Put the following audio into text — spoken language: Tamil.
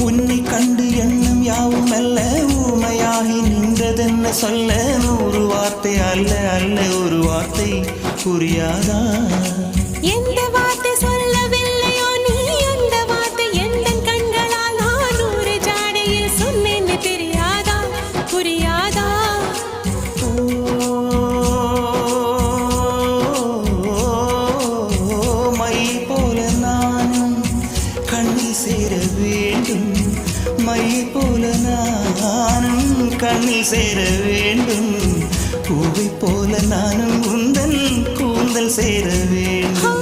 உன்னை கண்டு எண்ணம் யாவும் அல்ல ஊமையாகி நின்றதென்ன சொல்ல 100 வார்த்தை அல்ல அல்ல ஒரு வார்த்தை புரியாதா எந்த வார்த்தை சொல்லவில்லையோ நீ அந்த வார்த்தை எந்த கண்களால் நான் 100 ஜாடையில் சொன்னேன்னு தெரியாதா புரியாதா மை போல நானும் கண்ணில் சேர வேண்டும் மை போல நானும் கண்ணில் சேர வேண்டும் பூவை போல நானும் உந்தன் கூந்தல் சேர வேண்டும்